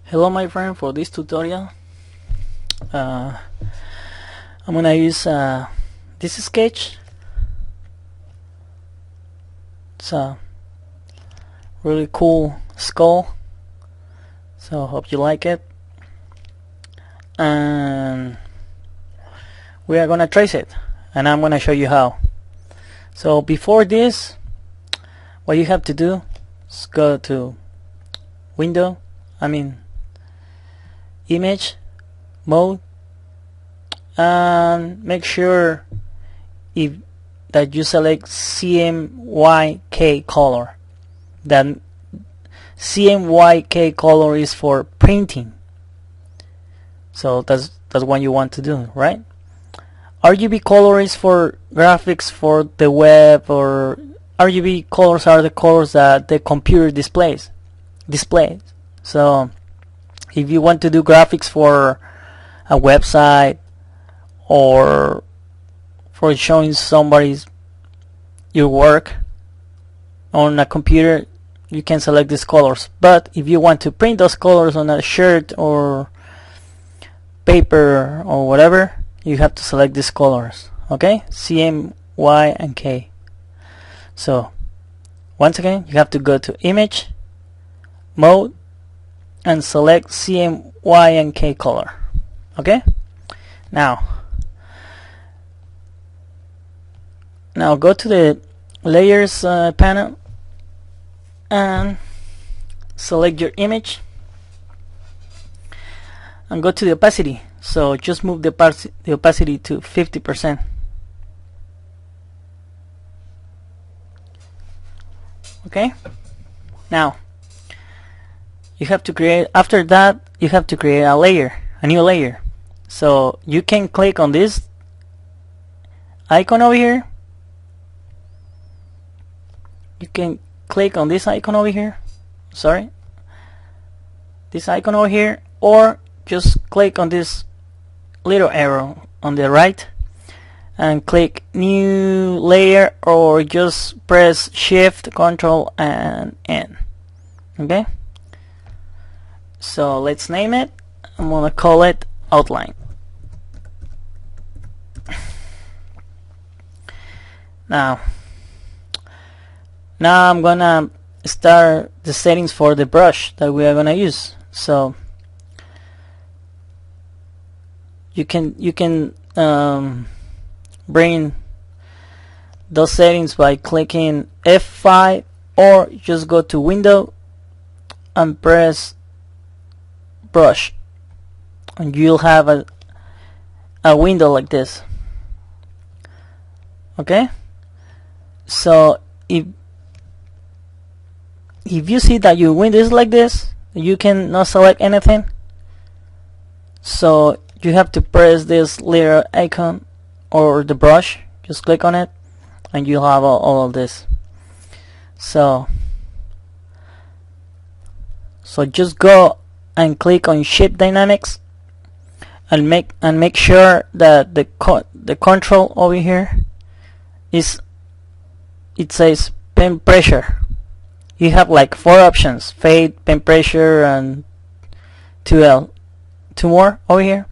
Hello my friend, for this tutorial I'm gonna use this sketch. It's a really cool skull, so hope you like it, and we are gonna trace it and I'm gonna show you how. So before this, what you have to do is go to image mode, and make sure that you select CMYK color. That CMYK color is for printing, so that's what you want to do, right? RGB color is for graphics for the web, or RGB colors are the colors that the computer displays. So if you want to do graphics for a website or for showing somebody's your work on a computer, you can select these colors. But if you want to print those colors on a shirt or paper or whatever, you have to select these colors. Okay, CM, Y, and K. So once again, you have to go to image mode and select CM, Y, and K color. Okay, now go to the layers panel and select your image and go to the opacity. So just move the opacity to 50%. Okay, now you have to create, after that you have to create a new layer. So you can click on this icon over here. You can click on this icon over here. Sorry, this icon over here, or just click on this little arrow on the right and click new layer, or just press Shift, Control, and N. Okay, so let's name it. I'm gonna call it outline. Now I'm gonna start the settings for the brush that we are gonna use. So you can bring those settings by clicking F5, or just go to Window and press Brush, and you'll have a window like this. Okay, so if you see that your window is like this, you can not select anything, so you have to press this little icon or the brush, just click on it, and you'll have all of this. So just go and click on Shape Dynamics and make sure that the control over here it says pen pressure. You have like 4 options: fade, pen pressure, and 2 more over here.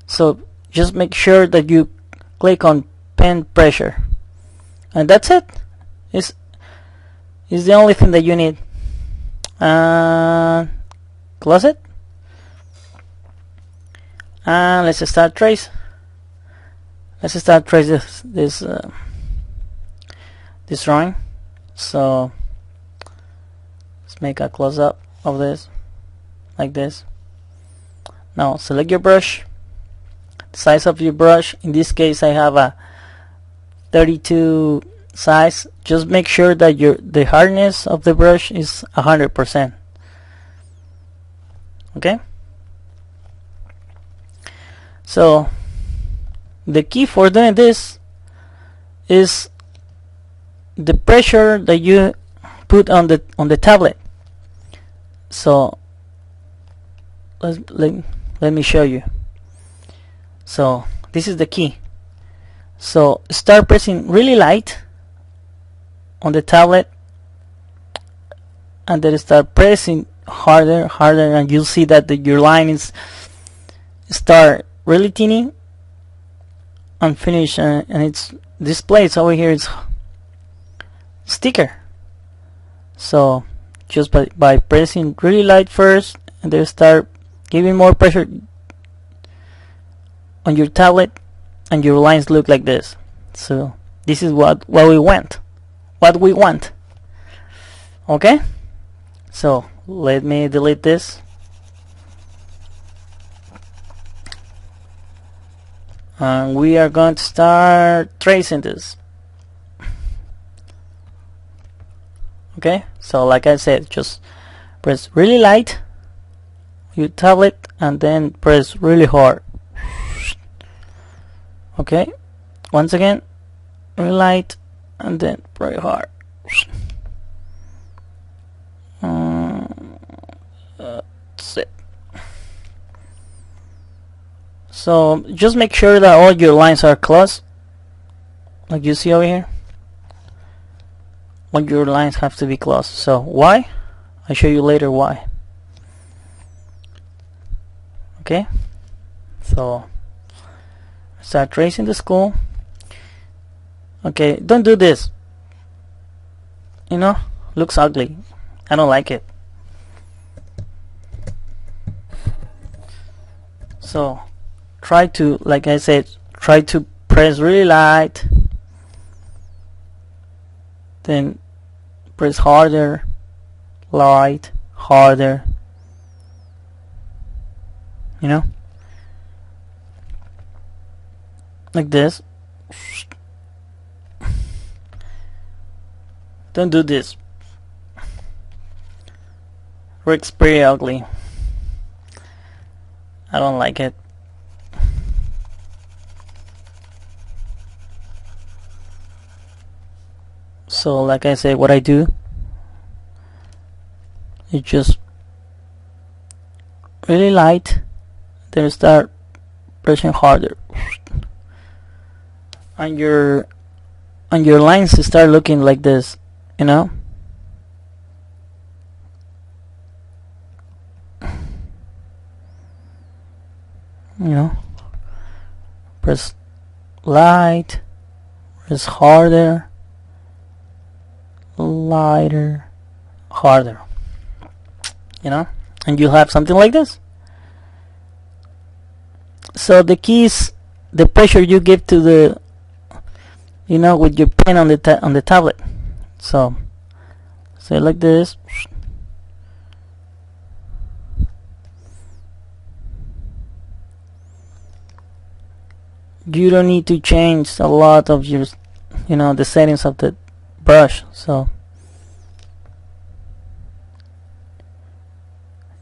So just make sure that you click on pen pressure, and that's it. It's the only thing that you need. Close it, and let's start trace. Let's start trace this drawing. So let's make a close up of this like this. Now select your brush, the size of your brush. In this case I have a 32 size. Just make sure that the hardness of the brush is 100%. Okay, so the key for doing this is the pressure that you put on the tablet. So let me show you. So this is the key. So start pressing really light on the tablet, and then start pressing harder, and you'll see that your line is start really teeny and finish, and it's this place over here is thicker. So just by pressing really light first, and then start giving more pressure on your tablet, and your lines look like this. So this is what we want. Okay, so let me delete this. And we are going to start tracing this. Okay, so like I said, just press really light your tablet and then press really hard. Okay, once again, really light and then very hard. That's it. So just make sure that all your lines are close, like you see over here. All your lines have to be close. So why? I'll show you later why. Okay, so start tracing the skull. Okay, don't do this. You know, looks ugly. I don't like it. So try to, like I said, try to press really light, then press harder, light, harder, you know, like this. Don't do this. Looks pretty ugly. I don't like it. So like I said, what I do is just really light, then start pressing harder, and your lines start looking like this, you know. You know, press light, press harder, lighter, harder, you know, and you'll have something like this. So the key is the pressure you give to the, you know, with your pen on the tablet. So say like this. You don't need to change a lot of your, you know, the settings of the brush. So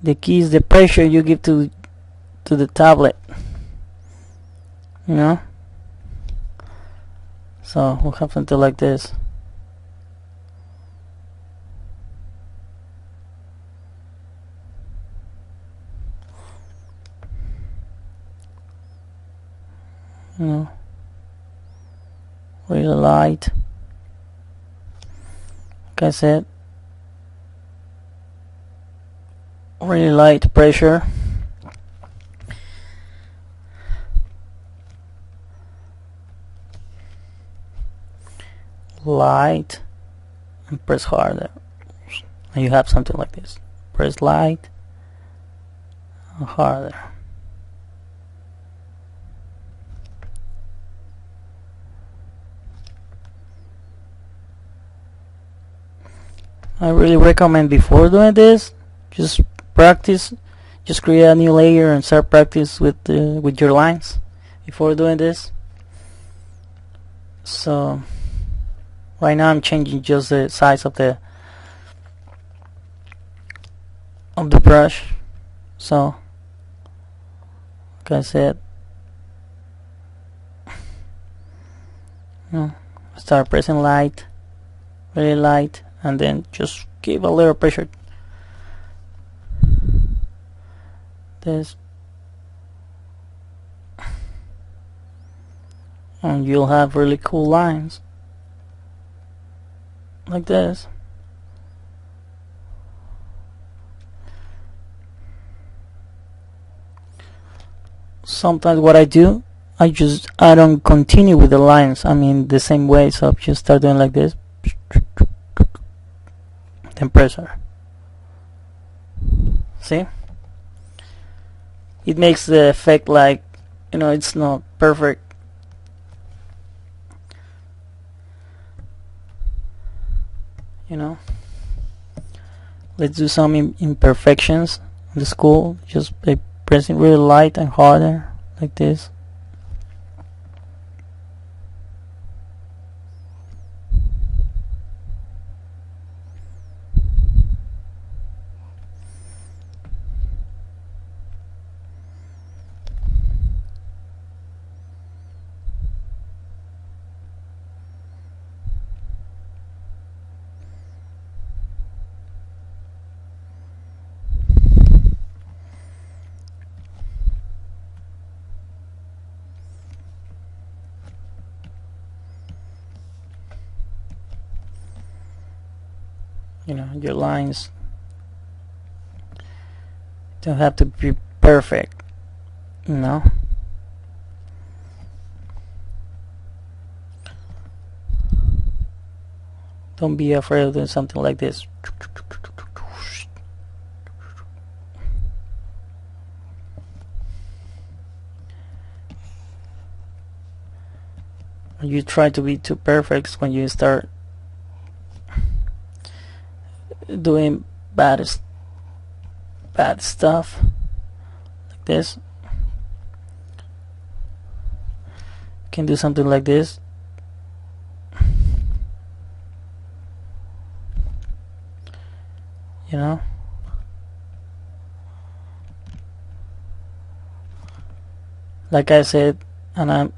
the key is the pressure you give to the tablet, you know. So we'll have something like this. You know, really light. Like I said, really light pressure. Light and press harder, and you have something like this. Press light and harder. I really recommend before doing this, just practice, just create a new layer and start practice with your lines before doing this. So right now I'm changing just the size of the brush. So like I said, you know, start pressing light, really light, and then just give a little pressure. This, and you'll have really cool lines like this. sometimes what I do, I don't continue with the lines, I mean the same way, so I just start doing like this, then press R. See? It makes the effect like, you know, it's not perfect. You know? Let's do some imperfections in the school, just by pressing really light and harder, like this. You know, your lines don't have to be perfect, you know. Don't be afraid of doing something like this. When you try to be too perfect, when you start doing bad stuff like this, you can do something like this. You know, like I said, and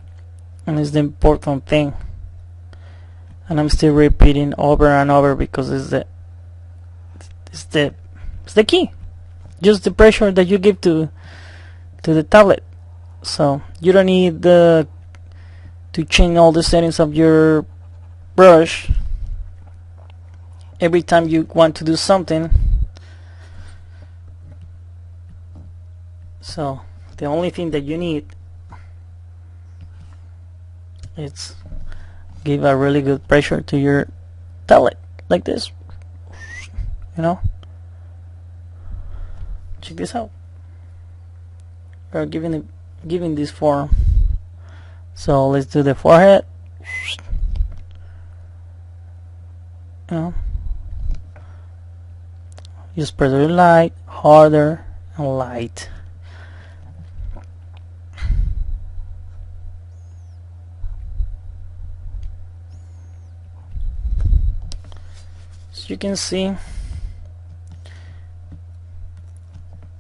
it's the important thing, and I'm still repeating over and over because it's the key. Just the pressure that you give to the tablet. So you don't need to change all the settings of your brush every time you want to do something. So the only thing that you need is give a really good pressure to your tablet, like this. You know, check this out. We're giving this form. So let's do the forehead. You know, just press really light, harder, and light. As you can see,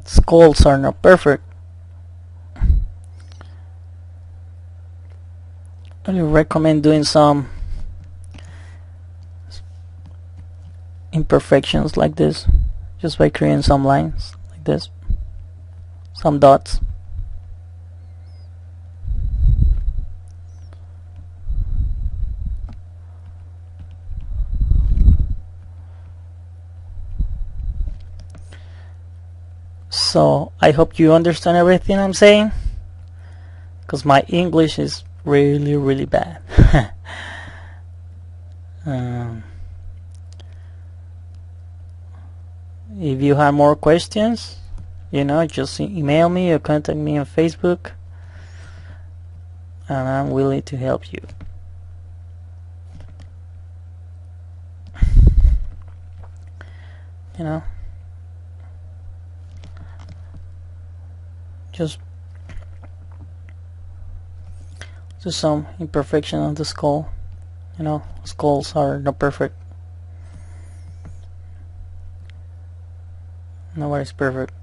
skulls are not perfect. I recommend doing some imperfections like this, just by creating some lines like this, some dots. So I hope you understand everything I'm saying, because my English is really bad. If you have more questions, you know, just email me or contact me on Facebook, and I'm willing to help you. You know, just some imperfection of the skull. You know, skulls are not perfect. Nobody's perfect.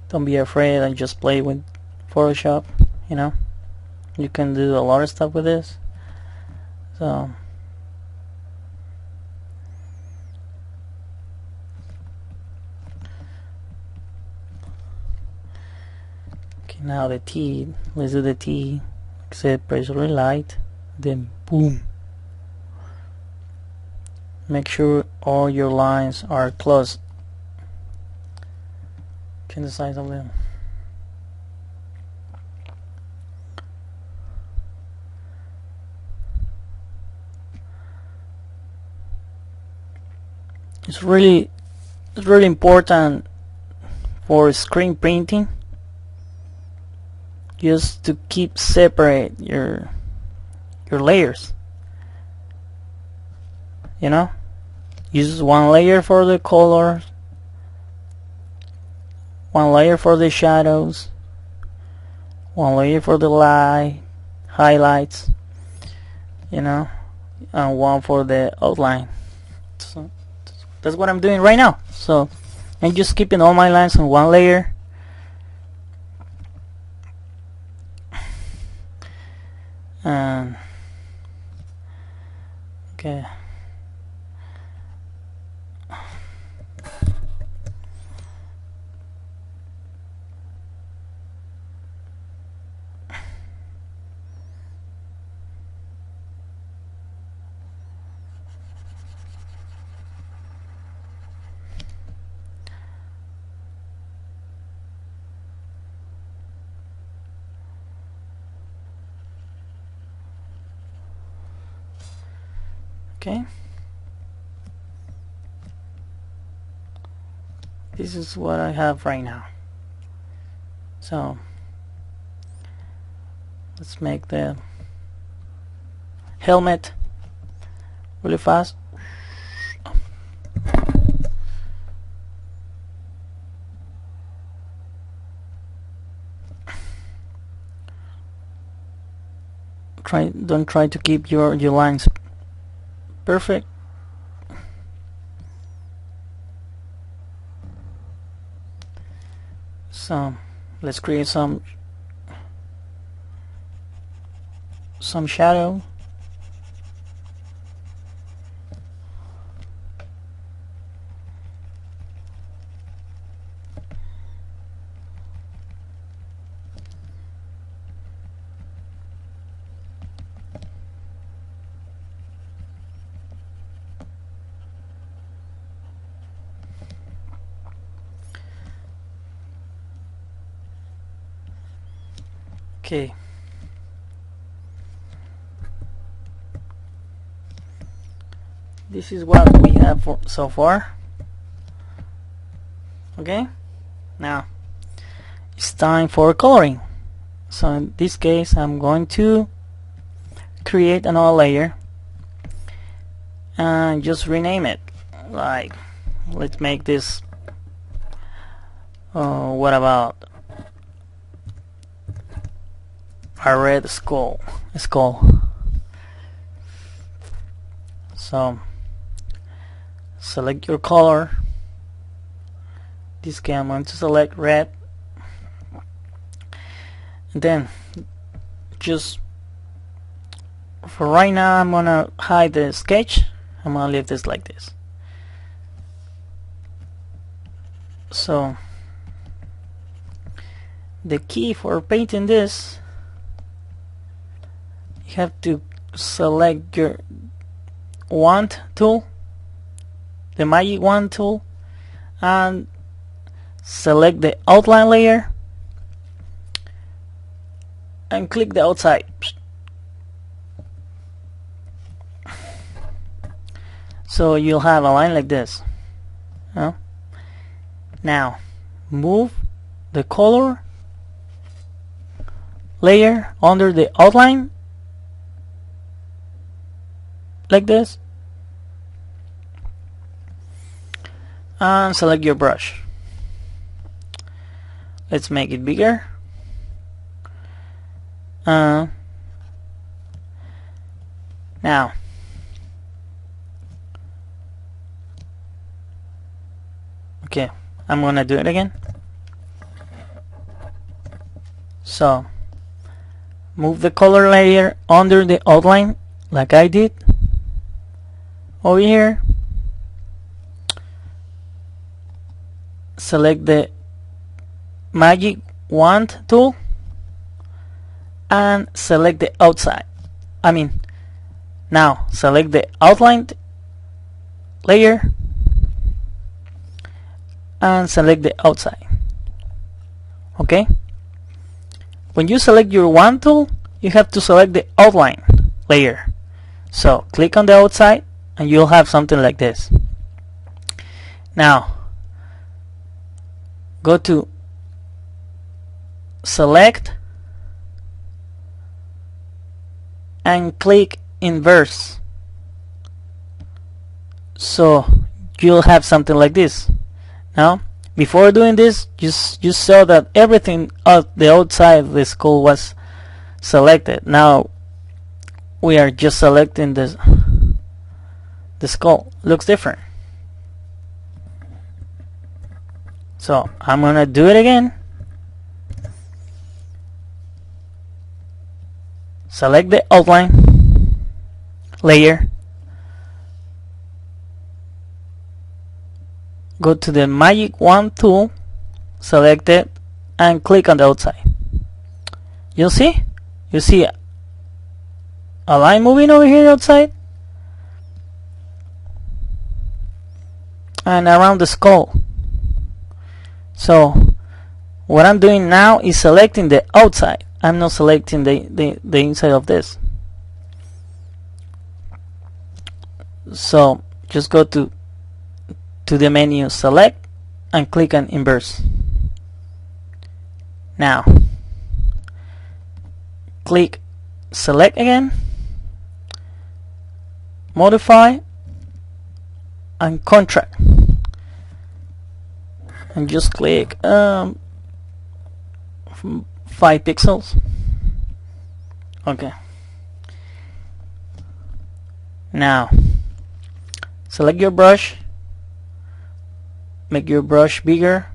Don't be afraid and just play with Photoshop. You know, you can do a lot of stuff with this. So now the T, let's do the T. Like I said, press really light, then boom. Make sure all your lines are closed. Change the size of them. It's really important for screen printing just to keep separate your layers. You know, use one layer for the colors, one layer for the shadows, one layer for the light highlights, you know, and one for the outline. So that's what I'm doing right now. So I'm just keeping all my lines on one layer. And okay. Okay, this is what I have right now. So let's make the helmet really fast. Don't try to keep your lines perfect. So let's create some shadow. Okay. This is what we have so far. Okay. Now it's time for coloring. So in this case, I'm going to create another layer and just rename it. Like, let's make this. What about a red skull? So select your color. This case I'm going to select red, and then just for right now I'm gonna hide the sketch. I'm gonna leave this like this. So the key for painting this, you have to select your wand tool, the magic wand tool, and select the outline layer and click the outside. So you'll have a line like this. Now move the color layer under the outline like this, and select your brush. Let's make it bigger. Now okay, I'm gonna do it again. So move the color layer under the outline like I did over here. Select the magic wand tool and select the outside. Now select the outline layer and select the outside. Okay, when you select your wand tool, you have to select the outline layer. So click on the outside and you'll have something like this. Now go to select and click inverse, so you'll have something like this. Now before doing this, you saw that everything out the outside of the skull was selected. Now we are just selecting the skull. Looks different. So I'm gonna do it again. Select the outline layer, go to the magic wand tool, select it and click on the outside. You see a line moving over here outside and around the skull. So what I'm doing now is selecting the outside. I'm not selecting the inside of this. So just go to the menu, select and click on inverse. Now click select again, modify and contract, and just click 5 pixels. Okay, now select your brush, make your brush bigger.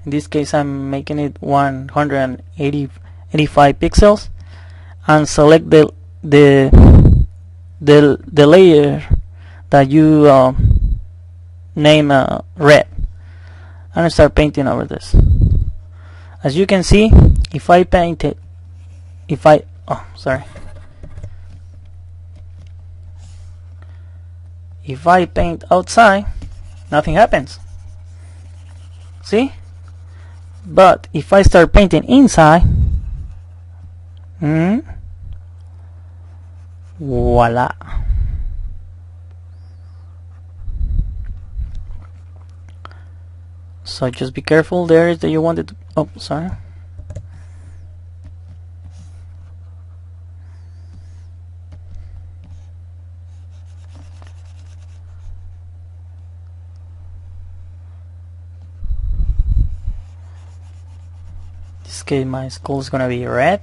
In this case I'm making it 185 pixels, and select the layer that you name red, and start painting over this. As you can see, if I paint it, if I paint outside, nothing happens. See? But if I start painting inside, voila. So just be careful the areas that you wanted to, oh sorry. In this case my skull is gonna be red.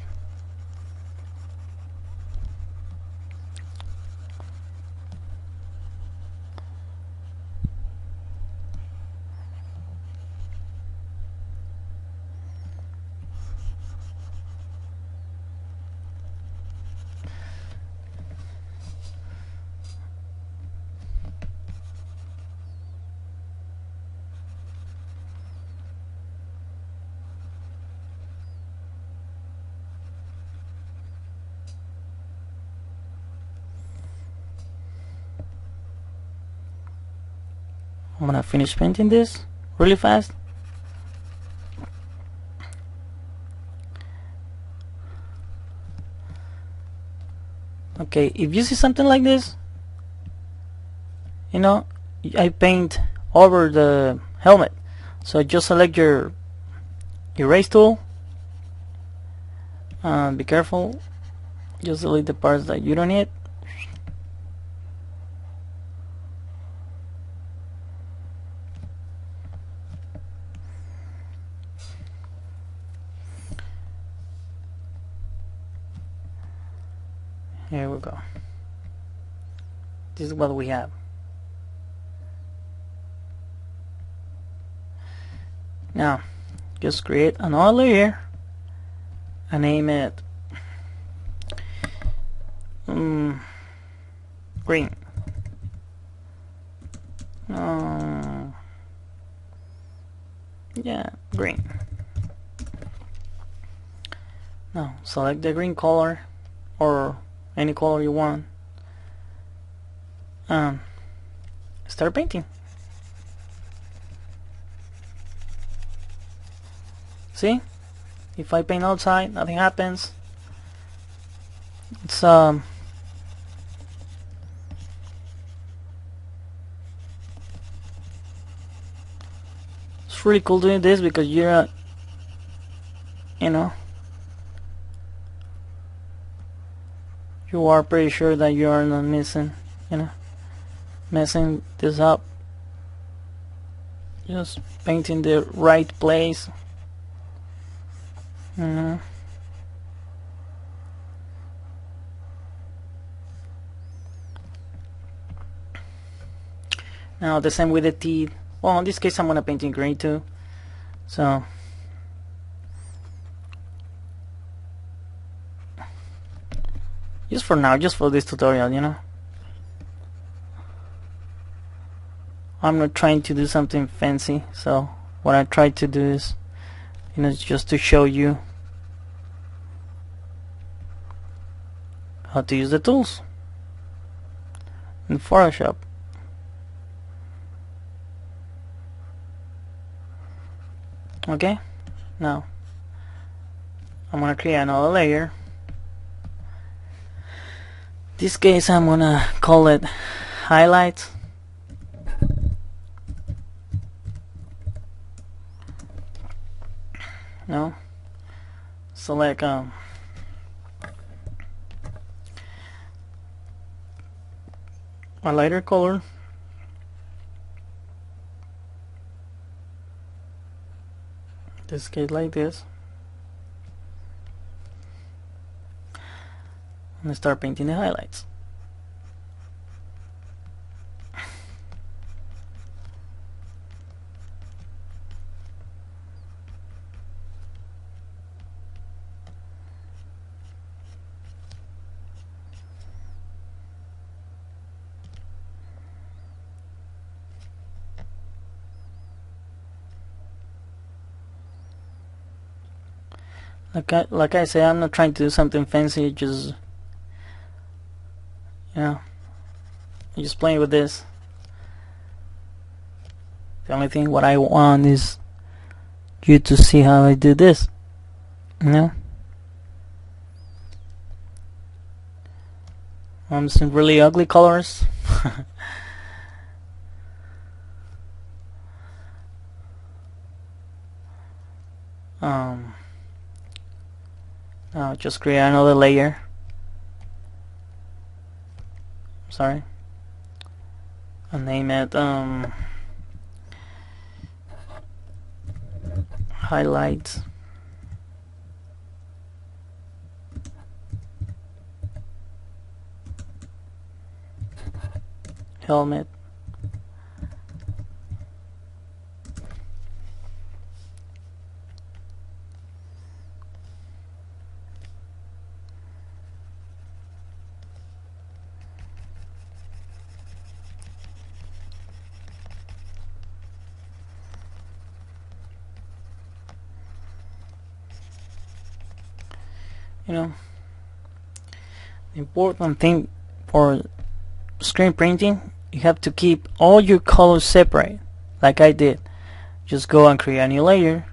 I'm gonna finish painting this really fast. Okay, if you see something like this, you know, I paint over the helmet. So just select your erase tool. Be careful, just delete the parts that you don't need. Here we go. This is what we have. Now, just create another layer and name it green. Yeah, green. Now, select the green color or any color you want. start painting. See? If I paint outside, nothing happens. It's it's really cool doing this because you're you know, you are pretty sure that you are not missing, messing this up. Just painting the right place. Now the same with the teeth. Well, in this case I'm gonna paint in green too. So just for now, just for this tutorial, I'm not trying to do something fancy. So what I try to do is, just to show you how to use the tools in Photoshop. Okay, now I'm gonna create another layer. This case I'm gonna call it highlights. No, select a lighter color. This case like this, and start painting the highlights. Like I say, I'm not trying to do something fancy. Just just playing with this. The only thing what I want is you to see how I do this. Some really ugly colors. Now just create another layer. Sorry. I'll name it highlights. Helmet. The important thing for screen printing, you have to keep all your colors separate, like I did. Just go and create a new layer.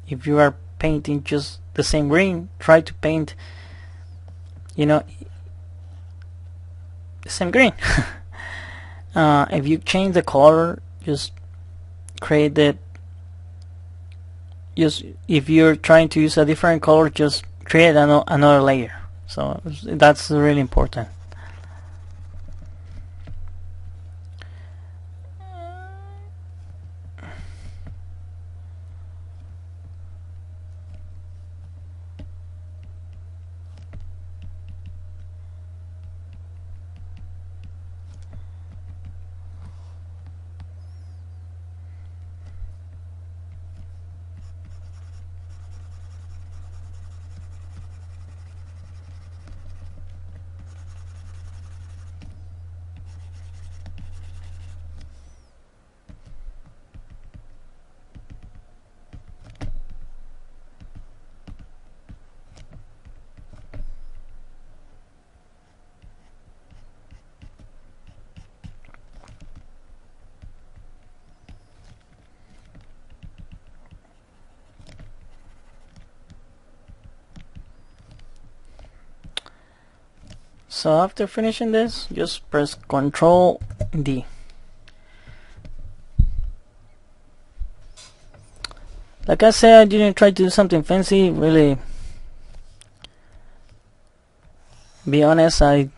If you are painting just the same green, try to paint the same green. If you change the color, just create that. Just if you're trying to use a different color, just create another layer. So that's really important. So after finishing this, just press Control D. Like I said, I didn't try to do something fancy. Really, be honest, I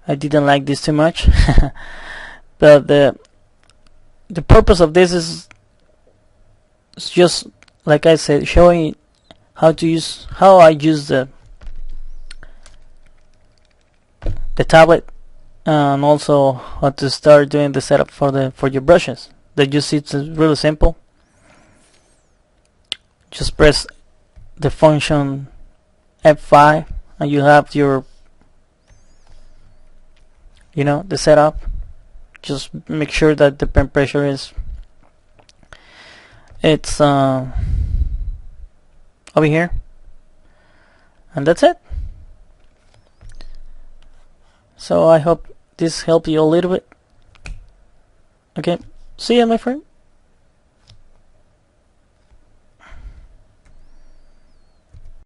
didn't like this too much. But the purpose of this is just, like I said, showing how I use the tablet, and also how to start doing the setup for your brushes. That you see, it's really simple. Just press the function F5 and you have your, the setup. Just make sure that the pen pressure it's over here, and that's it. So I hope this helped you a little bit. Okay, see ya, my friend.